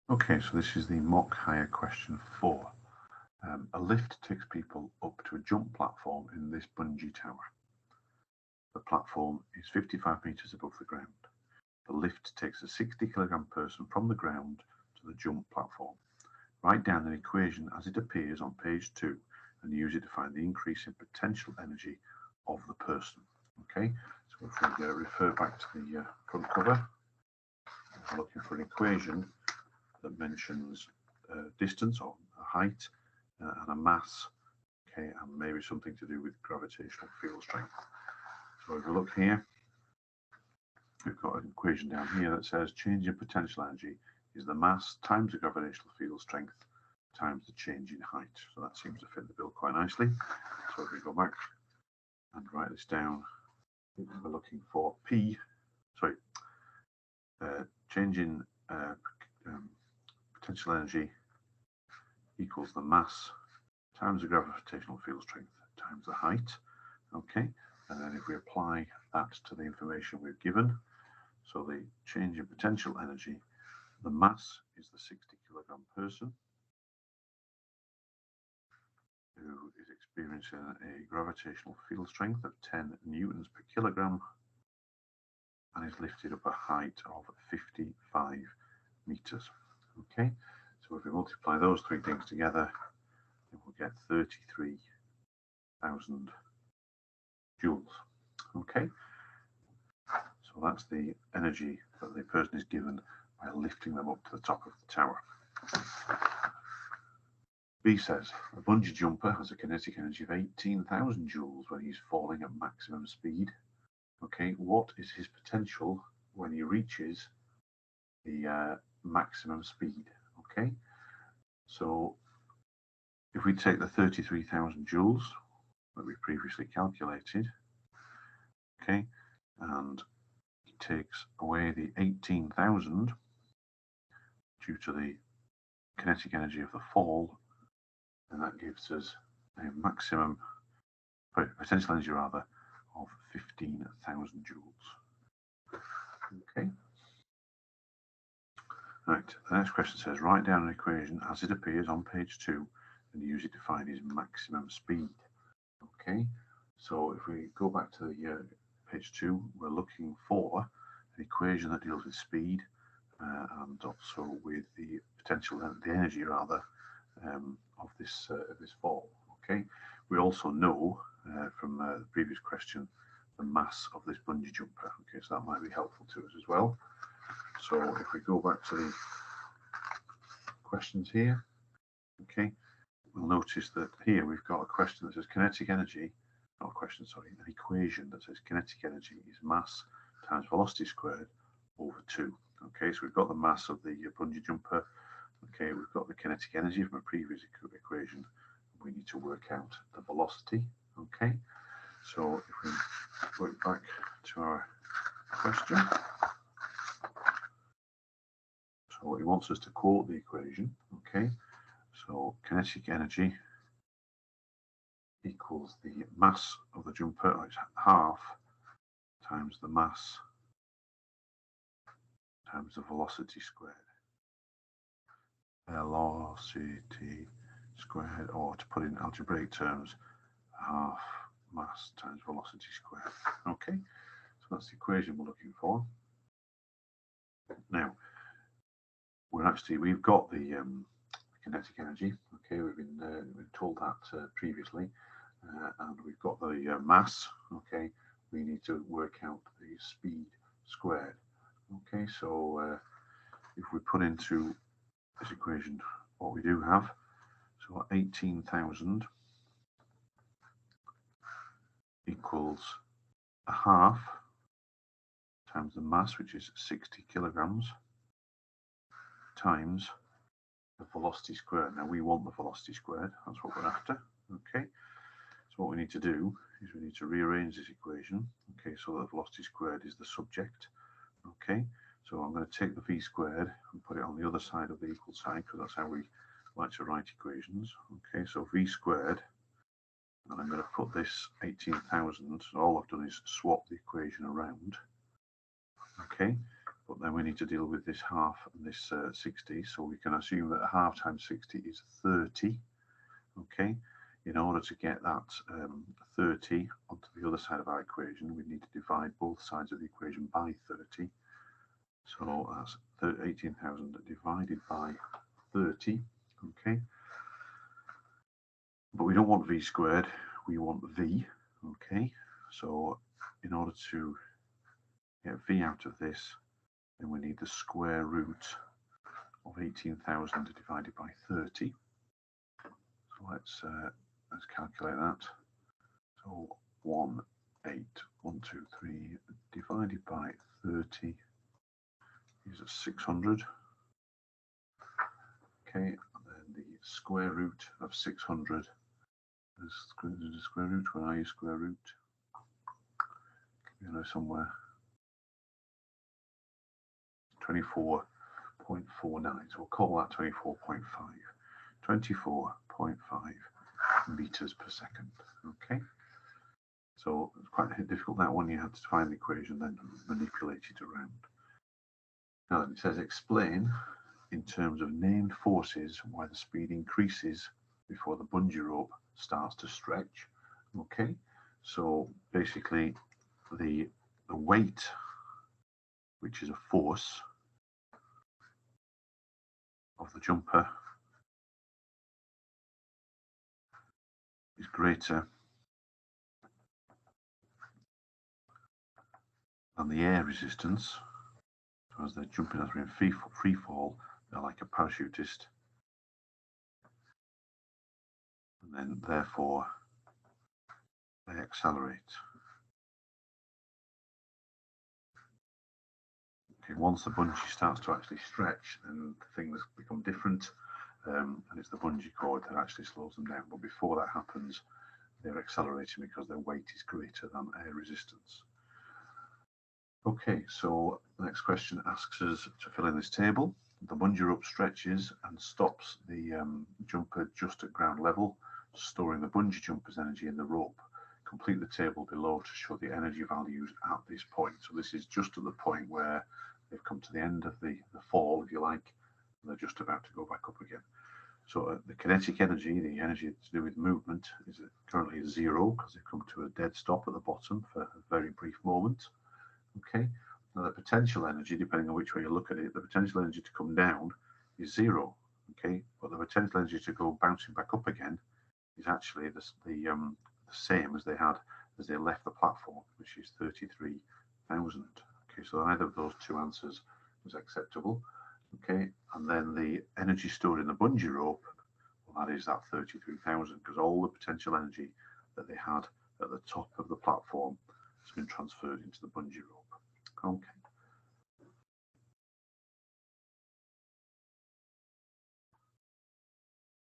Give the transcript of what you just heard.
Okay, so this is the mock hire question 4. A lift takes people up to a jump platform in this bungee tower. The platform is 55 metres above the ground. The lift takes a 60-kilogram person from the ground to the jump platform. Write down an equation as it appears on page 2 and use it to find the increase in potential energy of the person. Okay, so if we refer back to the front cover, we're looking for an equation that mentions distance or height and a mass, okay, and maybe something to do with gravitational field strength. So if we look here, we've got an equation down here that says change in potential energy is the mass times the gravitational field strength times the change in height. So that seems to fit the bill quite nicely. So if we go back and write this down, we're looking for change in potential energy equals the mass times the gravitational field strength times the height. Okay, and then if we apply that to the information we've given, so the change in potential energy, the mass is the 60-kilogram person who is experiencing a gravitational field strength of 10 newtons per kilogram and is lifted up a height of 55 meters. Okay, so if we multiply those three things together, then we'll get 33,000 joules. Okay, so that's the energy that the person is given by lifting them up to the top of the tower. B says a bungee jumper has a kinetic energy of 18,000 joules when he's falling at maximum speed. Okay, what is his potential when he reaches the maximum speed? Okay, so if we take the 33,000 joules that we previously calculated, okay, and it takes away the 18,000 due to the kinetic energy of the fall, and that gives us a maximum potential energy rather of 15,000 joules. Okay. Right, the next question says write down an equation as it appears on page 2 and use it to find his maximum speed. Okay, so if we go back to the page 2, we're looking for an equation that deals with speed and also with the potential, the energy rather, of this fall. Okay, we also know from the previous question the mass of this bungee jumper. Okay, so that might be helpful to us as well. So if we go back to the questions here, okay, we'll notice that here we've got a question that says kinetic energy, not a question, sorry, an equation that says kinetic energy is mass times velocity squared over 2. Okay, so we've got the mass of the bungee jumper. Okay, we've got the kinetic energy from a previous equation. We need to work out the velocity. Okay, so if we work back to our question, so he wants us to quote the equation. Okay, so kinetic energy equals the mass of the jumper, it's half times the mass times the velocity squared. Velocity squared, or to put it in algebraic terms, half mass times velocity squared. Okay, so that's the equation we're looking for. Now, we've got the kinetic energy. Okay, we've been told that previously, and we've got the mass. Okay, we need to work out the speed squared. Okay, so if we put into this equation what we do have, so 18,000 equals a half times the mass, which is 60 kilograms, times the velocity squared. Now we want the velocity squared, that's what we're after. Okay, so what we need to do is we need to rearrange this equation. Okay, so the velocity squared is the subject. Okay, so I'm going to take the v squared and put it on the other side of the equal sign, because that's how we like to write equations. Okay, so v squared, and I'm going to put this 18,000, so all I've done is swap the equation around. Okay, put but then we need to deal with this half and this 60. So we can assume that a half times 60 is 30. Okay, in order to get that 30 onto the other side of our equation, we need to divide both sides of the equation by 30. So that's 18,000 divided by 30. Okay, but we don't want v squared, we want v. Okay, so in order to get v out of this, then we need the square root of 18,000 divided by 30. So let's calculate that. So 18123 divided by 30 is 600. Okay, and then the square root of 600 is the square root. Where are you, square root? You know, somewhere. 24.49. So we'll call that 24.5. 24.5 meters per second. Okay. So it's quite difficult, that one. You have to find the equation, then manipulate it around. Now it says explain in terms of named forces why the speed increases before the bungee rope starts to stretch. Okay, so basically the weight, which is a force of the jumper, is greater than the air resistance. So as they're jumping, as we're in free fall, they're like a parachutist, and then therefore they accelerate. Okay, once the bungee starts to actually stretch, then things become different, and it's the bungee cord that actually slows them down. But before that happens, they're accelerating because their weight is greater than air resistance. Okay, so the next question asks us to fill in this table. The bungee rope stretches and stops the jumper just at ground level, storing the bungee jumper's energy in the rope. Complete the table below to show the energy values at this point. So this is just at the point where they've come to the end of the fall, if you like, and they're just about to go back up again. So the kinetic energy, the energy to do with movement, is currently 0 because they've come to a dead stop at the bottom for a very brief moment. Okay, now the potential energy, depending on which way you look at it, the potential energy to come down is 0. Okay, but the potential energy to go bouncing back up again is actually the same as they had as they left the platform, which is 33,000. Okay, so either of those two answers was acceptable. Okay, and then the energy stored in the bungee rope, well, that is that 33,000, because all the potential energy that they had at the top of the platform has been transferred into the bungee rope. Okay.